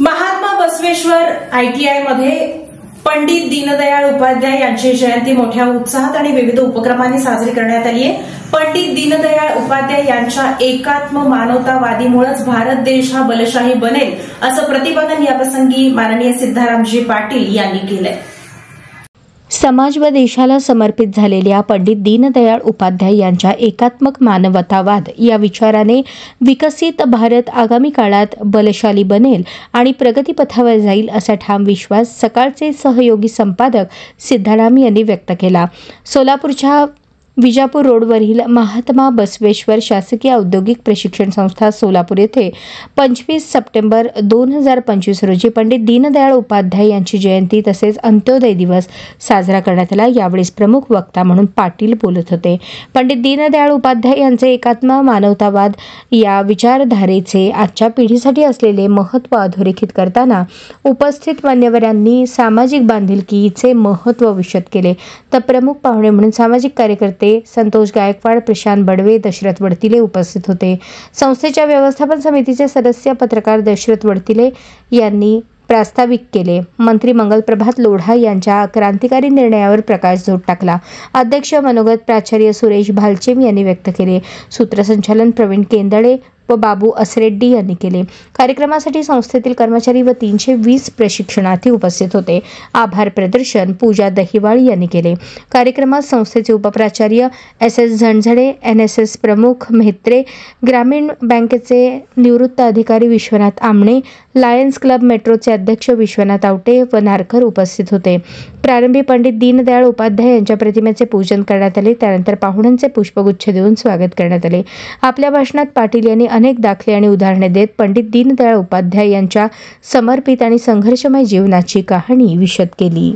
Mahatma Basaveshwar ITI मध्ये पंडित दीनदयाळ उपाध्याय यांची जयंती मोठ्या उत्साहात आणि विविध उपक्रमांनी साजरी करण्यात आली आहे। पंडित दीनदयाळ उपाध्याय यांच्या एकात्म मानवतावादीमुळेच भारत देश हा बलशाही बनेल असं प्रतिपादन याप्रसंगी माननीय सिद्धारामजी पाटील यांनी केलंय। समाज व देशाला समर्पित झालेल्या पंडित दीनदयाळ उपाध्याय यांच्या एकात्मक मानवतावाद या विचाराने विकसित भारत आगामी काळात बलशाली बनेल आणि प्रगतीपथावर जाईल असा ठाम विश्वास सकाळचे सहयोगी संपादक सिद्धाराम यांनी व्यक्त केला। सोलापूरच्या विजापूर रोडवरील महात्मा बसवेश्वर शासकीय औद्योगिक प्रशिक्षण संस्था सोलापूर येथे 25 सप्टेंबर 2025 रोजी पंडित दीनदयाळ उपाध्याय यांची जयंती तसेच अंत्योदय दिवस साजरा करण्यात आला। यावेळी प्रमुख वक्ता म्हणून पाटील बोलत होते। पंडित दीनदयाळ उपाध्याय यांचे एकात्म मानवतावाद या विचारधारेचे आजच्या पिढीसाठी असलेले महत्त्व अधोरेखित करताना उपस्थित मान्यवरांनी सामाजिक बांधिलकीचे महत्त्व विशद केले। तर प्रमुख पाहुणे म्हणून सामाजिक कार्यकर्ते संतोष गायकवाड, प्रशांत बडवे, दशरथ वडतिले उपस्थित होते। संस्थेच्या व्यवस्थापन समितीचे सदस्य पत्रकार दशरथ वडतिले यांनी प्रास्ताविक केले। मंत्री मंगलप्रभात लोढा यांच्या क्रांतिकारी निर्णयावर प्रकाशझोत टाकला। अध्यक्ष मनोगत प्राचार्य सुरेश भालचेम यांनी व्यक्त केले। सूत्रसंचालन प्रवीण केंदळे व बाबू असरेड्डी यांनी केले। कार्यक्रमासाठी संस्थेतील कर्मचारी व 320 प्रशिक्षणार्थी उपस्थित होते। आभार प्रदर्शन पूजा दहिवाळ यांनी केले। कार्यक्रमात संस्थेचे उपप्राचार्य SS झणझडे, NSS प्रमुख म्हेत्रे, ग्रामीण बँकेचे निवृत्त अधिकारी विश्वनाथ आमणे, लायन्स क्लब मेट्रोचे अध्यक्ष विश्वनाथ आवटे व नारकर उपस्थित होते। प्रारंभी पंडित दीनदयाळ उपाध्याय यांच्या प्रतिमेचे पूजन करण्यात आले। त्यानंतर पाहुण्यांचे पुष्पगुच्छ देऊन स्वागत करण्यात आले। आपल्या भाषणात पाटील यांनी अनेक दाखले आणि उदाहरणे देत पंडित दीनदयाळ उपाध्याय यांच्या समर्पित आणि संघर्षमय जीवनाची कहाणी विशद केली।